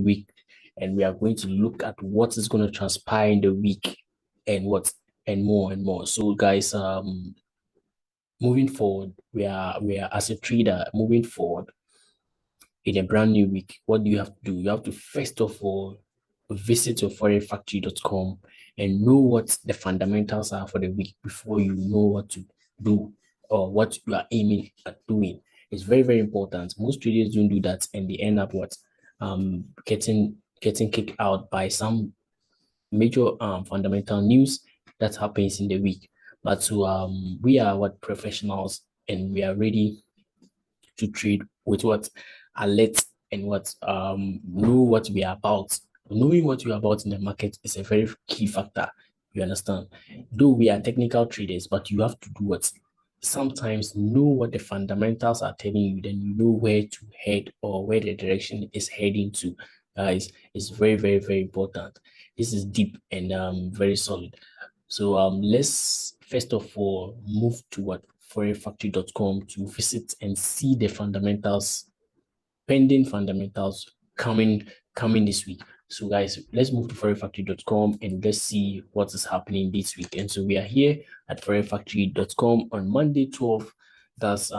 week, and we are going to look at what is going to transpire in the week and more. So guys, moving forward, we are as a trader moving forward in a brand new week. What do you have to do? You have to first of all visit your forexfactory.com and know what the fundamentals are for the week before you know what to do or what you are aiming at doing. It's very, very important. Most traders don't do that, and they end up what getting kicked out by some major fundamental news that happens in the week. But so we are what professionals, and we are ready to trade with what alert and what know what we are about. Knowing what you are about in the market is a very key factor. You understand? Though we are technical traders, but you have to do what sometimes know what the fundamentals are telling you, then you know where to head or where the direction is heading to. Guys, it's very, very, very important. This is deep and very solid. So let's first of all move to what forexfactory.com to visit and see the fundamentals, pending fundamentals coming this week. So guys, let's move to forexfactory.com and let's see what is happening this week. And so we are here at forexfactory.com on Monday 12. That's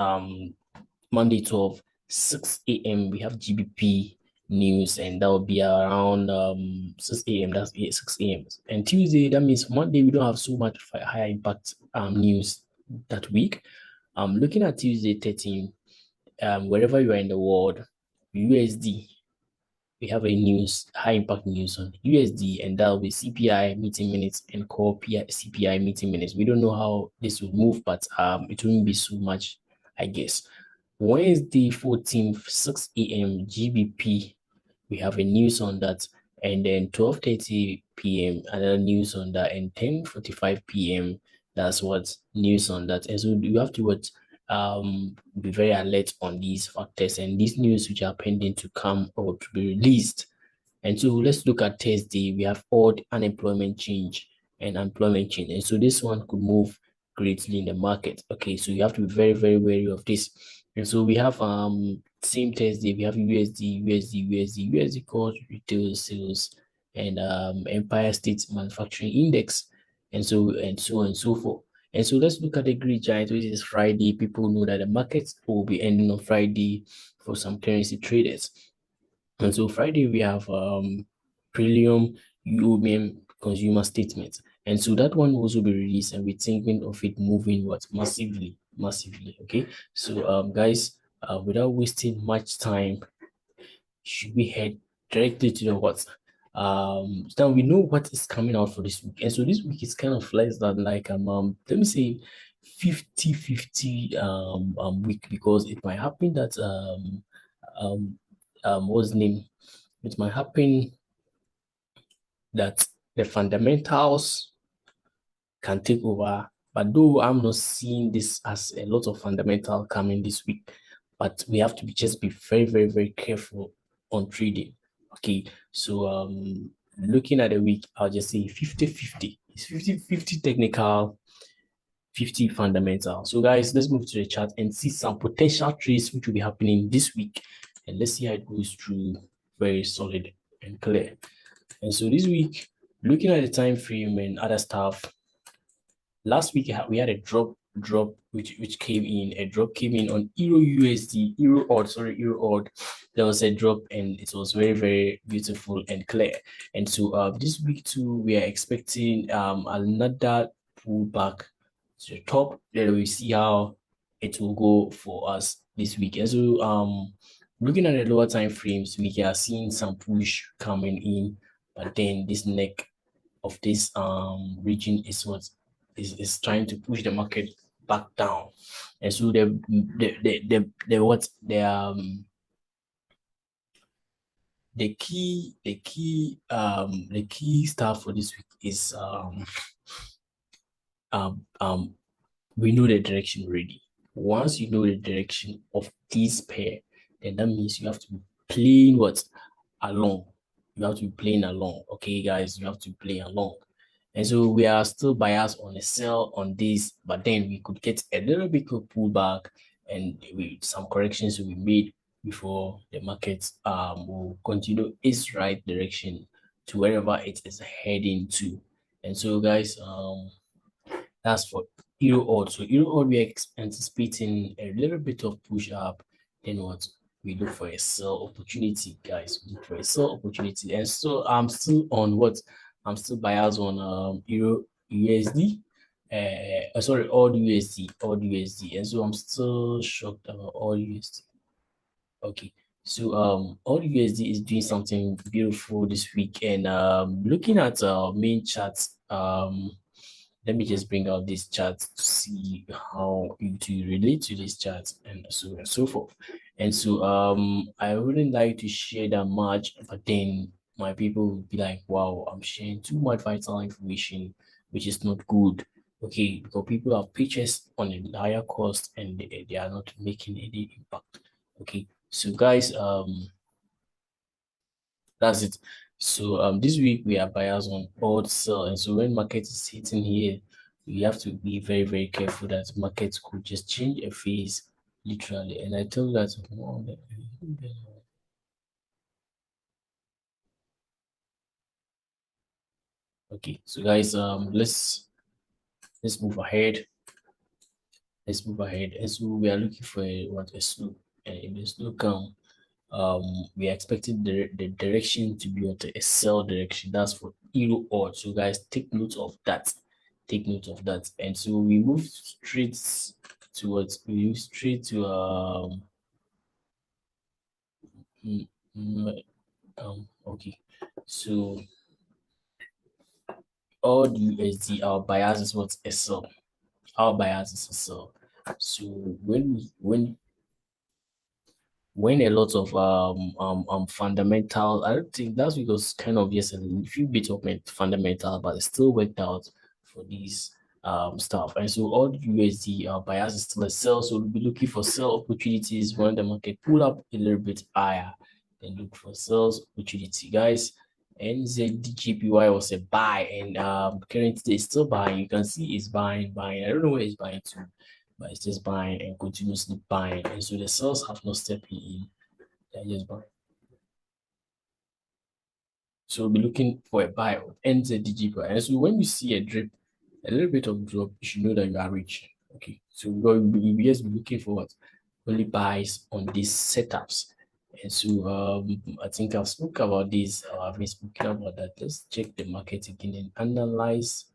Monday 12, 6 a.m. We have GBP news, and that will be around 6 a.m. That's 6 a.m. And Tuesday, that means Monday we don't have so much higher impact news that week. Looking at Tuesday 13, wherever you are in the world, USD, we have a news, high impact news on USD, and that will be CPI meeting minutes and core CPI meeting minutes. We don't know how this will move, but it won't be so much, I guess. Wednesday 14th, 6 a.m. GBP, we have a news on that, and then 12:30 p.m. another news on that, and 10:45 p.m. that's what news on that. And so you have to be very alert on these factors and these news which are pending to come or to be released. And so let's look at Thursday. We have odd unemployment change and employment change, and so this one could move greatly in the market. Okay, so you have to be very, very wary of this. And so we have same Thursday, we have USD core retail sales and Empire State Manufacturing Index, and so on and so forth. And so let's look at the Greek giant, which is Friday. People know that the markets will be ending on Friday for some currency traders. And so Friday we have Premium UOBM consumer statement. And so that one will also be released, and we're thinking of it moving what massively. Okay. So guys, without wasting much time, should we head directly to the what? Now we know what is coming out for this week. And so this week is kind of less than like let me say 50-50 week, because it might happen that what's the name? It might happen that the fundamentals can take over. But though I'm not seeing this as a lot of fundamental coming this week, but we have to just be very, very, very careful on trading. Okay, so looking at the week, I'll just say 50-50. It's 50-50 technical, 50 fundamental. So guys, let's move to the chart and see some potential trades which will be happening this week, and let's see how it goes through very solid and clear. And so this week, looking at the time frame and other stuff, last week we had a drop which came in. A drop came in on Euro odd. There was a drop, and it was very, very beautiful and clear. And so this week too, we are expecting another pullback to the top. Then we see how it will go for us this week. And so looking at the lower time frames, we are seeing some push coming in, but then this neck of this region is what is trying to push the market back down. And so the key stuff for this week is we know the direction already. Once you know the direction of this pair, then that means you have to be playing along. You have to be playing along. Okay, guys, you have to play along. And so we are still biased on a sell on this, but then we could get a little bit of pullback, and some corrections will be made before the market will continue its right direction to wherever it is heading to. And so guys, that's for Euro odd. So Euro odd, we're anticipating a little bit of push up. Then what? We look for a sell opportunity, guys. We look for a sell opportunity. And so I'm still on what? I'm still biased on Euro USD. Sorry, all USD, all USD. And so I'm still shocked about all USD. Okay. So all USD is doing something beautiful this week. And looking at main charts, let me just bring out this chart to see how to relate to this chart and so on and so forth. And so I wouldn't like to share that much, but then my people will be like, wow, I'm sharing too much vital information, which is not good. Okay, because people have purchased on a higher cost and they are not making any impact. Okay, so guys, that's it. So this week we are buyers on odd sell, and so when market is hitting here, we have to be very very careful that markets could just change a phase literally. And I tell that okay. So guys, let's move ahead. Let's move ahead. And so we are looking for a slow, and if the slow come, we are expecting the direction to be at a sell direction. That's for euro odd. So guys, take note of that. Take note of that. And so we move straight towards we move straight to mm, mm, okay. So all USD, our bias is what a sell. Our bias is a sell. So when a lot of fundamental, I don't think that's because kind of yes, a few bits of fundamental, but it still worked out for these stuff. And so all the USD bias is still a sell, so we'll be looking for sell opportunities when the market pull up a little bit higher. Then look for sales opportunity, guys. NZDJPY was a buy, and currently it's still buying. You can see it's buying. I don't know where it's buying to, but it's just buying and continuously buying. And so the sales have not stepped in, they're just buying. So we'll be looking for a buy of NZDGPY. And so when you see a drip, a little bit of drop, you should know that you are rich. Okay, so we'll just be looking for what? Only buys on these setups. And so I think I've spoken about this, I've been speaking about that. Let's check the market again and analyze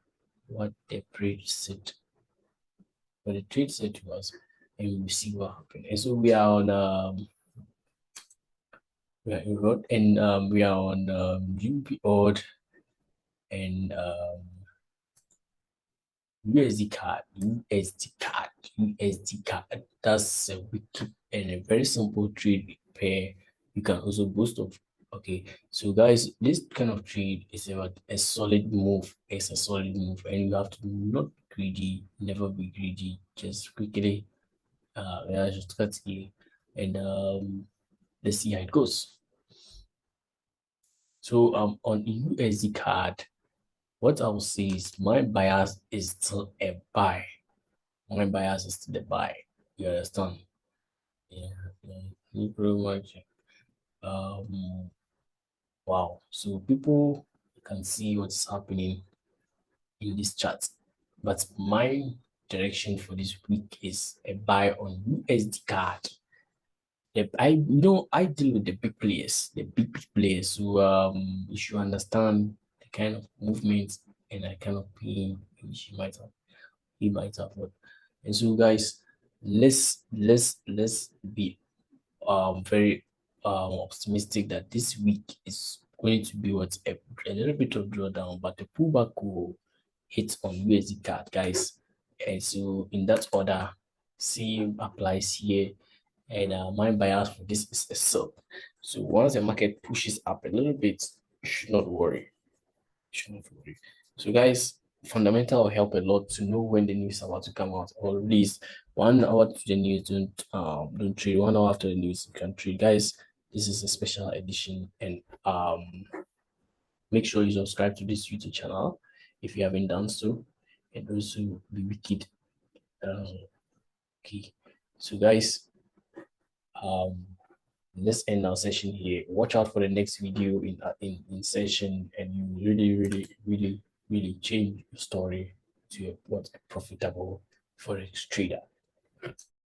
what the trade said. What the trade said to us, and we'll see what happened. And so we are on we are in road and we are on UP odd and USD card, USD card, USD card. That's a wicked and a very simple trade pair. You can also boost of. Okay, so guys, this kind of trade is about a solid move. It's a solid move, and you have to not be greedy, never be greedy. Just quickly, yeah, just cut here, and let's see how it goes. So on USD card, what I will say is my bias is still a buy. My bias is still a buy. You understand? Yeah, yeah, pretty much. Um, wow. So people can see what's happening in this chart, but my direction for this week is a buy on USD card. I deal with the big players, the big players who you should understand the kind of movements and the kind of pain which he might have. And so guys, let's be very optimistic that this week is going to be what a little bit of drawdown, but the pullback will hit on USD card, guys. And so in that order, same applies here. And my bias for this is a sell. So once the market pushes up a little bit, you should not worry. You should not worry. So guys, fundamental will help a lot to know when the news is about to come out, or at least 1 hour to the news. Don't trade 1 hour after the news. You can trade, guys. This is a special edition, and make sure you subscribe to this YouTube channel if you haven't done so, and also be wicked. Okay, so guys, um let's end our session here. Watch out for the next video in session, and you really change your story to a what a profitable forex trader.